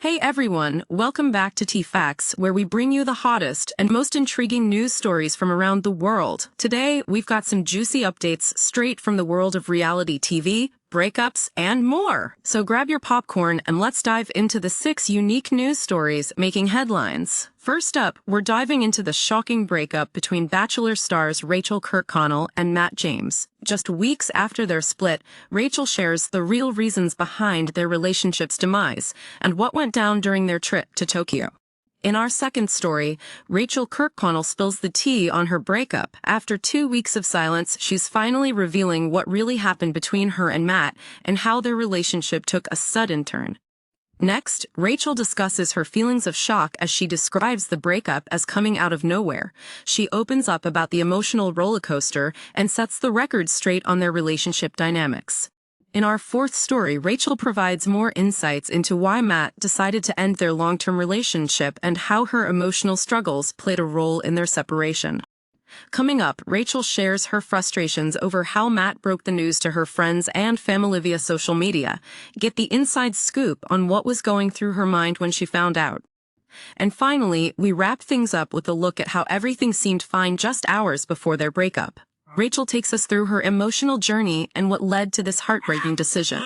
Hey everyone, welcome back to T-Facts, where we bring you the hottest and most intriguing news stories from around the world. Today, we've got some juicy updates straight from the world of reality TV, breakups, and more. So grab your popcorn and let's dive into the 6 unique news stories making headlines. First up, we're diving into the shocking breakup between Bachelor stars Rachael Kirkconnell and Matt James. Just weeks after their split, Rachael shares the real reasons behind their relationship's demise and what went down during their trip to Tokyo. In our second story, Rachael Kirkconnell spills the tea on her breakup. After 2 weeks of silence, she's finally revealing what really happened between her and Matt and how their relationship took a sudden turn. Next, Rachael discusses her feelings of shock as she describes the breakup as coming out of nowhere. She opens up about the emotional roller coaster and sets the record straight on their relationship dynamics. In our fourth story, Rachael provides more insights into why Matt decided to end their long-term relationship and how her emotional struggles played a role in their separation. Coming up, Rachael shares her frustrations over how Matt broke the news to her friends and family via social media. Get the inside scoop on what was going through her mind when she found out. And finally, we wrap things up with a look at how everything seemed fine just hours before their breakup. Rachael takes us through her emotional journey and what led to this heartbreaking decision.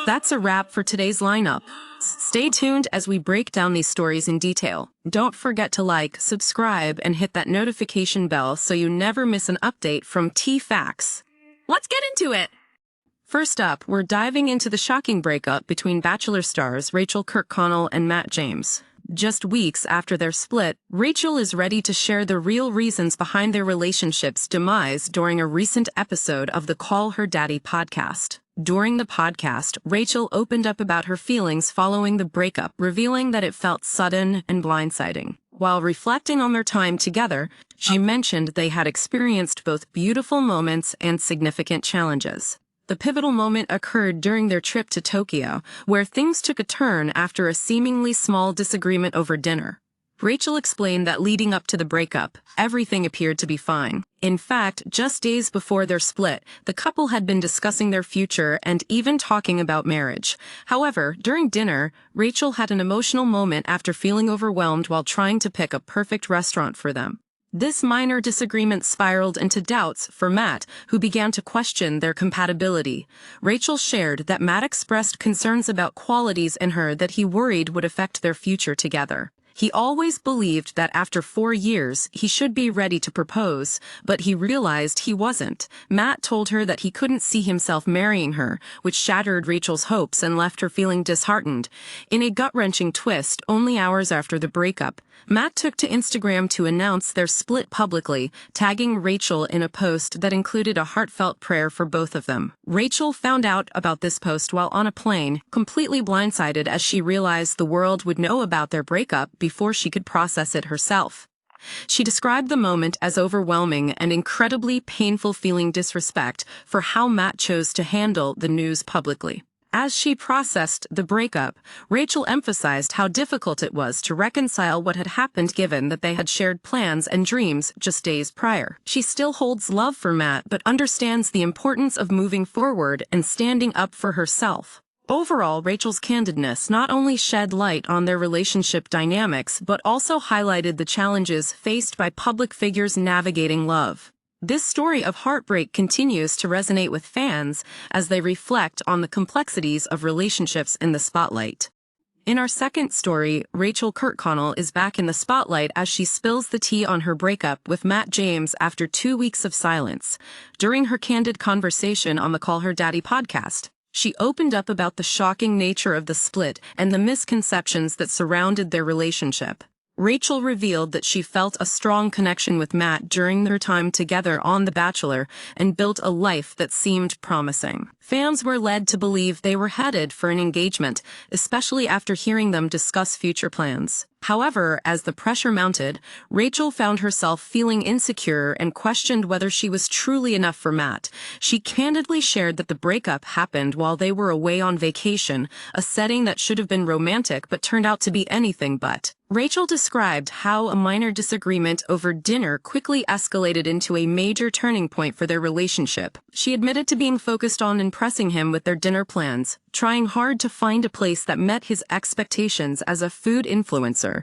That's a wrap for today's lineup. Stay tuned as we break down these stories in detail. Don't forget to like, subscribe, and hit that notification bell so you never miss an update from T-Facts. Let's get into it! First up, we're diving into the shocking breakup between Bachelor stars Rachael Kirkconnell and Matt James. Just weeks after their split, Rachael is ready to share the real reasons behind their relationship's demise during a recent episode of the Call Her Daddy podcast. During the podcast, Rachael opened up about her feelings following the breakup, revealing that it felt sudden and blindsiding. While reflecting on their time together, she mentioned they had experienced both beautiful moments and significant challenges. The pivotal moment occurred during their trip to Tokyo, where things took a turn after a seemingly small disagreement over dinner. Rachael explained that leading up to the breakup, everything appeared to be fine. In fact, just days before their split, the couple had been discussing their future and even talking about marriage. However, during dinner, Rachael had an emotional moment after feeling overwhelmed while trying to pick a perfect restaurant for them. This minor disagreement spiraled into doubts for Matt, who began to question their compatibility. Rachael shared that Matt expressed concerns about qualities in her that he worried would affect their future together. He always believed that after 4 years, he should be ready to propose, but he realized he wasn't. Matt told her that he couldn't see himself marrying her, which shattered Rachael's hopes and left her feeling disheartened. In a gut-wrenching twist, only hours after the breakup, Matt took to Instagram to announce their split publicly, tagging Rachael in a post that included a heartfelt prayer for both of them. Rachael found out about this post while on a plane, completely blindsided as she realized the world would know about their breakup before she could process it herself. She described the moment as overwhelming and incredibly painful, feeling disrespect for how Matt chose to handle the news publicly. As she processed the breakup, Rachael emphasized how difficult it was to reconcile what had happened given that they had shared plans and dreams just days prior. She still holds love for Matt but understands the importance of moving forward and standing up for herself. Overall, Rachael's candidness not only shed light on their relationship dynamics but also highlighted the challenges faced by public figures navigating love. This story of heartbreak continues to resonate with fans as they reflect on the complexities of relationships in the spotlight. In our second story, Rachael Kirkconnell is back in the spotlight as she spills the tea on her breakup with Matt James after 2 weeks of silence. During her candid conversation on the Call Her Daddy podcast, she opened up about the shocking nature of the split and the misconceptions that surrounded their relationship. Rachael revealed that she felt a strong connection with Matt during their time together on The Bachelor and built a life that seemed promising. Fans were led to believe they were headed for an engagement, especially after hearing them discuss future plans. However, as the pressure mounted, Rachael found herself feeling insecure and questioned whether she was truly enough for Matt. She candidly shared that the breakup happened while they were away on vacation, a setting that should have been romantic but turned out to be anything but. Rachael described how a minor disagreement over dinner quickly escalated into a major turning point for their relationship. She admitted to being focused on impressing him with their dinner plans, trying hard to find a place that met his expectations as a food influencer.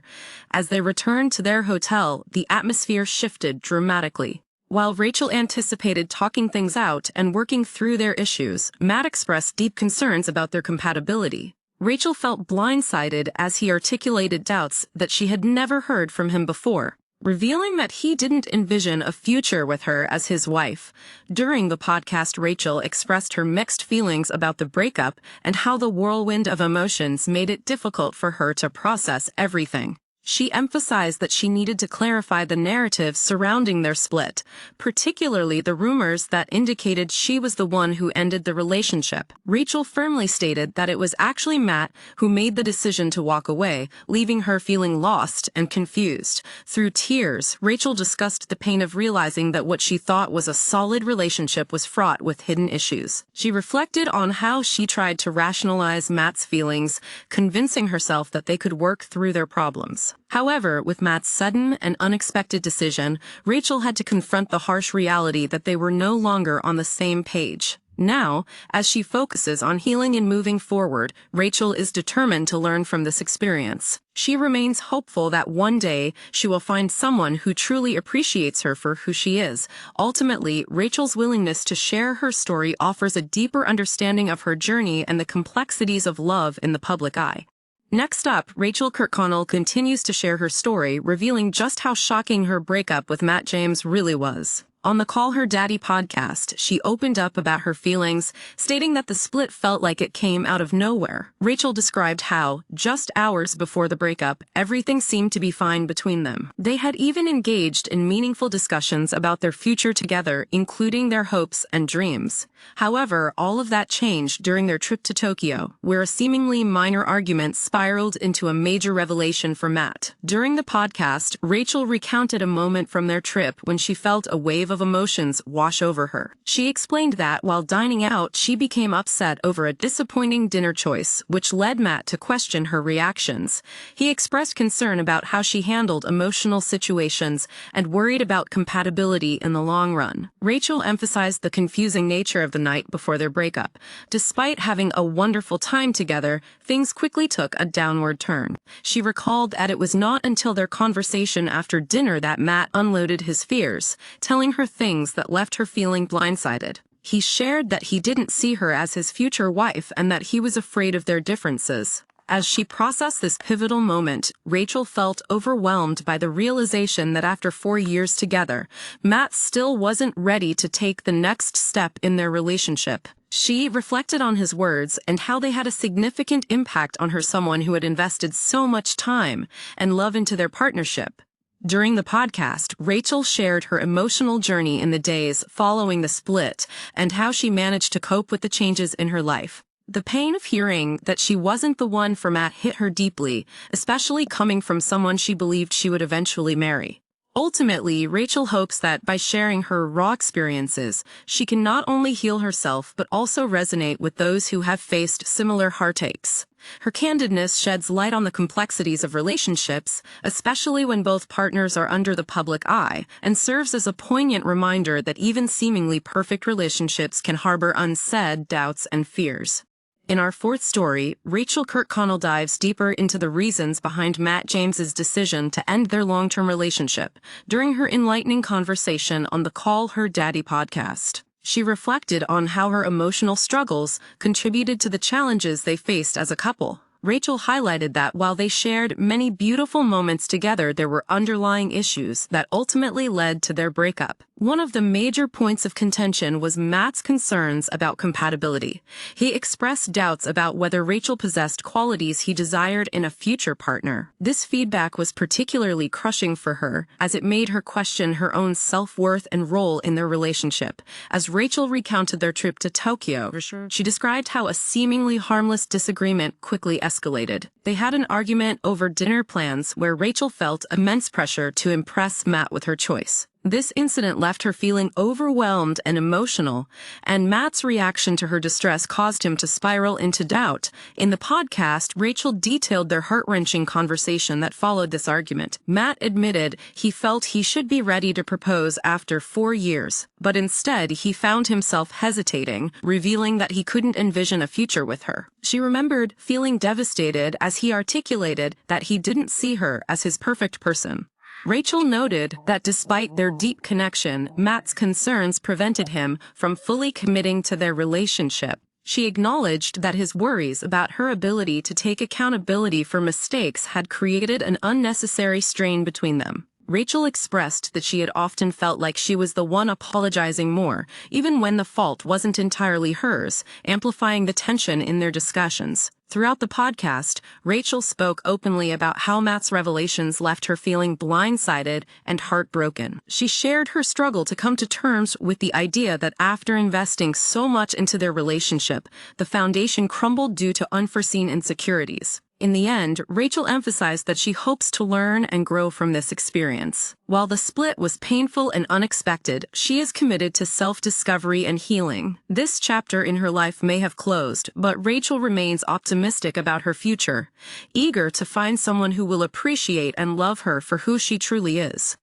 As they returned to their hotel, the atmosphere shifted dramatically. While Rachael anticipated talking things out and working through their issues, Matt expressed deep concerns about their compatibility. Rachael felt blindsided as he articulated doubts that she had never heard from him before, revealing that he didn't envision a future with her as his wife. During the podcast, Rachael expressed her mixed feelings about the breakup and how the whirlwind of emotions made it difficult for her to process everything. She emphasized that she needed to clarify the narrative surrounding their split, particularly the rumors that indicated she was the one who ended the relationship. Rachael firmly stated that it was actually Matt who made the decision to walk away, leaving her feeling lost and confused. Through tears, Rachael discussed the pain of realizing that what she thought was a solid relationship was fraught with hidden issues. She reflected on how she tried to rationalize Matt's feelings, convincing herself that they could work through their problems. However, with Matt's sudden and unexpected decision, Rachael had to confront the harsh reality that they were no longer on the same page. Now, as she focuses on healing and moving forward, Rachael is determined to learn from this experience. She remains hopeful that one day she will find someone who truly appreciates her for who she is. Ultimately, Rachael's willingness to share her story offers a deeper understanding of her journey and the complexities of love in the public eye. Next up, Rachael Kirkconnell continues to share her story, revealing just how shocking her breakup with Matt James really was. On the Call Her Daddy podcast, she opened up about her feelings, stating that the split felt like it came out of nowhere. Rachael described how, just hours before the breakup, everything seemed to be fine between them. They had even engaged in meaningful discussions about their future together, including their hopes and dreams. However, all of that changed during their trip to Tokyo, where a seemingly minor argument spiraled into a major revelation for Matt. During the podcast, Rachael recounted a moment from their trip when she felt a wave of emotions wash over her. She explained that while dining out, she became upset over a disappointing dinner choice, which led Matt to question her reactions. He expressed concern about how she handled emotional situations and worried about compatibility in the long run. Rachael emphasized the confusing nature of the night before their breakup. Despite having a wonderful time together, things quickly took a downward turn. She recalled that it was not until their conversation after dinner that Matt unloaded his fears, telling her things that left her feeling blindsided. He shared that he didn't see her as his future wife and that he was afraid of their differences. As she processed this pivotal moment, Rachael felt overwhelmed by the realization that after 4 years together, Matt still wasn't ready to take the next step in their relationship. She reflected on his words and how they had a significant impact on her, someone who had invested so much time and love into their partnership. During the podcast, Rachael shared her emotional journey in the days following the split and how she managed to cope with the changes in her life. The pain of hearing that she wasn't the one for Matt hit her deeply, especially coming from someone she believed she would eventually marry. Ultimately, Rachael hopes that by sharing her raw experiences, she can not only heal herself but also resonate with those who have faced similar heartaches. Her candidness sheds light on the complexities of relationships, especially when both partners are under the public eye, and serves as a poignant reminder that even seemingly perfect relationships can harbor unsaid doubts and fears. In our fourth story, Rachael Kirkconnell dives deeper into the reasons behind Matt James's decision to end their long-term relationship during her enlightening conversation on the Call Her Daddy podcast. She reflected on how her emotional struggles contributed to the challenges they faced as a couple. Rachael highlighted that while they shared many beautiful moments together, there were underlying issues that ultimately led to their breakup. One of the major points of contention was Matt's concerns about compatibility. He expressed doubts about whether Rachael possessed qualities he desired in a future partner. This feedback was particularly crushing for her, as it made her question her own self-worth and role in their relationship. As Rachael recounted their trip to Tokyo, she described how a seemingly harmless disagreement quickly escalated. They had an argument over dinner plans where Rachael felt immense pressure to impress Matt with her choice. This incident left her feeling overwhelmed and emotional, and Matt's reaction to her distress caused him to spiral into doubt. In the podcast, Rachel detailed their heart-wrenching conversation that followed this argument. Matt admitted he felt he should be ready to propose after 4 years, but instead he found himself hesitating, revealing that he couldn't envision a future with her. She remembered feeling devastated as he articulated that he didn't see her as his perfect person. Rachel noted that despite their deep connection, Matt's concerns prevented him from fully committing to their relationship. She acknowledged that his worries about her ability to take accountability for mistakes had created an unnecessary strain between them. Rachel expressed that she had often felt like she was the one apologizing more, even when the fault wasn't entirely hers, amplifying the tension in their discussions. Throughout the podcast, Rachel spoke openly about how Matt's revelations left her feeling blindsided and heartbroken. She shared her struggle to come to terms with the idea that after investing so much into their relationship, the foundation crumbled due to unforeseen insecurities. In the end, Rachel emphasized that she hopes to learn and grow from this experience. While the split was painful and unexpected, she is committed to self-discovery and healing. This chapter in her life may have closed, but Rachel remains optimistic about her future, eager to find someone who will appreciate and love her for who she truly is.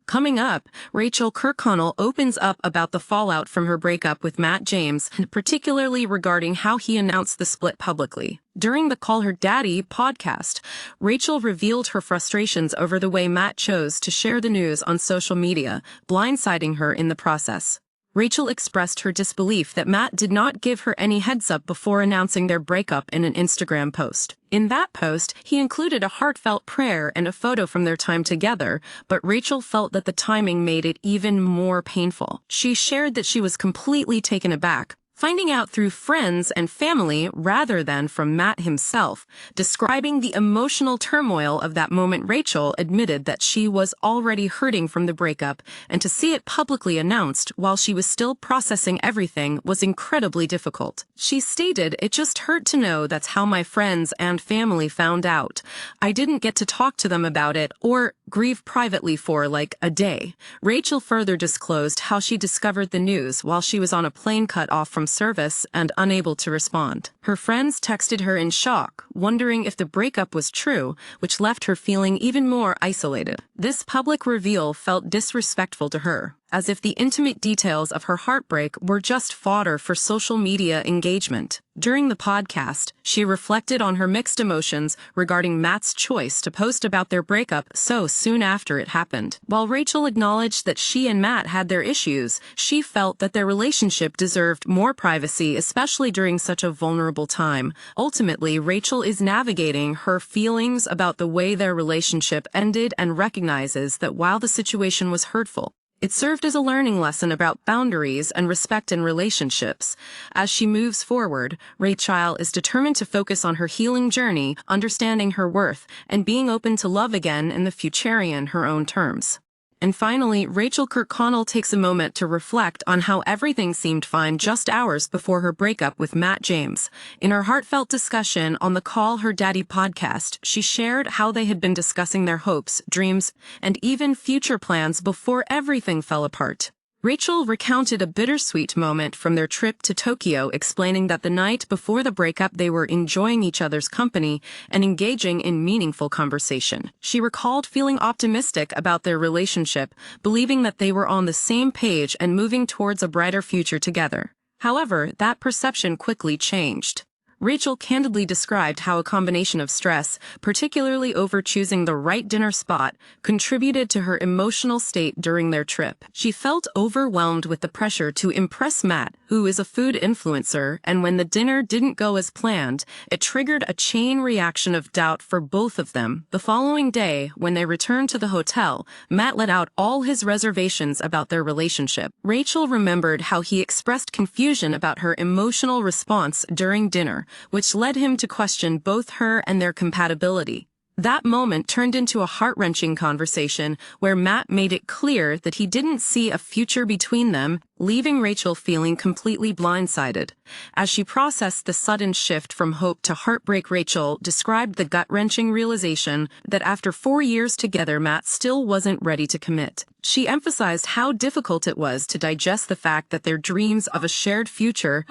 Coming up, Rachael Kirkconnell opens up about the fallout from her breakup with Matt James, particularly regarding how he announced the split publicly. During the Call Her Daddy podcast, Rachel revealed her frustrations over the way Matt chose to share the news on social media, blindsiding her in the process. Rachel expressed her disbelief that Matt did not give her any heads-up before announcing their breakup in an Instagram post. In that post, he included a heartfelt prayer and a photo from their time together, but Rachel felt that the timing made it even more painful. She shared that she was completely taken aback, finding out through friends and family rather than from Matt himself. Describing the emotional turmoil of that moment, Rachel admitted that she was already hurting from the breakup, and to see it publicly announced while she was still processing everything was incredibly difficult. She stated, "It just hurt to know that's how my friends and family found out. I didn't get to talk to them about it or grieve privately for like a day." Rachel further disclosed how she discovered the news while she was on a plane cut off from service and unable to respond. Her friends texted her in shock, wondering if the breakup was true, which left her feeling even more isolated. This public reveal felt disrespectful to her, as if the intimate details of her heartbreak were just fodder for social media engagement. During the podcast, she reflected on her mixed emotions regarding Matt's choice to post about their breakup so soon after it happened. While Rachel acknowledged that she and Matt had their issues, she felt that their relationship deserved more privacy, especially during such a vulnerable time. Ultimately, Rachel is navigating her feelings about the way their relationship ended and recognizes that while the situation was hurtful, it served as a learning lesson about boundaries and respect in relationships. As she moves forward, Rachael is determined to focus on her healing journey, understanding her worth, and being open to love again in the future in her own terms. And finally, Rachael Kirkconnell takes a moment to reflect on how everything seemed fine just hours before her breakup with Matt James. In her heartfelt discussion on the Call Her Daddy podcast, she shared how they had been discussing their hopes, dreams, and even future plans before everything fell apart. Rachel recounted a bittersweet moment from their trip to Tokyo, explaining that the night before the breakup they were enjoying each other's company and engaging in meaningful conversation. She recalled feeling optimistic about their relationship, believing that they were on the same page and moving towards a brighter future together. However, that perception quickly changed. Rachel candidly described how a combination of stress, particularly over choosing the right dinner spot, contributed to her emotional state during their trip. She felt overwhelmed with the pressure to impress Matt, who is a food influencer, and when the dinner didn't go as planned, it triggered a chain reaction of doubt for both of them. The following day, when they returned to the hotel, Matt let out all his reservations about their relationship. Rachel remembered how he expressed confusion about her emotional response during dinner, which led him to question both her and their compatibility. That moment turned into a heart-wrenching conversation where Matt made it clear that he didn't see a future between them, leaving Rachel feeling completely blindsided. As she processed the sudden shift from hope to heartbreak, Rachel described the gut-wrenching realization that after 4 years together, Matt still wasn't ready to commit. She emphasized how difficult it was to digest the fact that their dreams of a shared future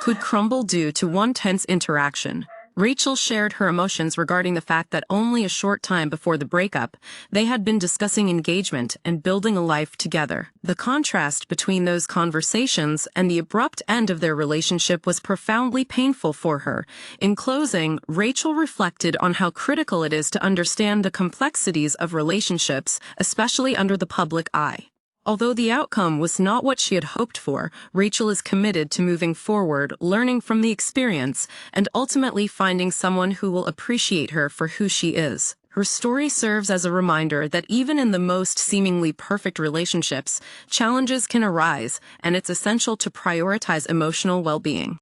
could crumble due to one tense interaction. Rachel shared her emotions regarding the fact that only a short time before the breakup, they had been discussing engagement and building a life together. The contrast between those conversations and the abrupt end of their relationship was profoundly painful for her. In closing, Rachel reflected on how critical it is to understand the complexities of relationships, especially under the public eye. Although the outcome was not what she had hoped for, Rachel is committed to moving forward, learning from the experience, and ultimately finding someone who will appreciate her for who she is. Her story serves as a reminder that even in the most seemingly perfect relationships, challenges can arise, and it's essential to prioritize emotional well-being.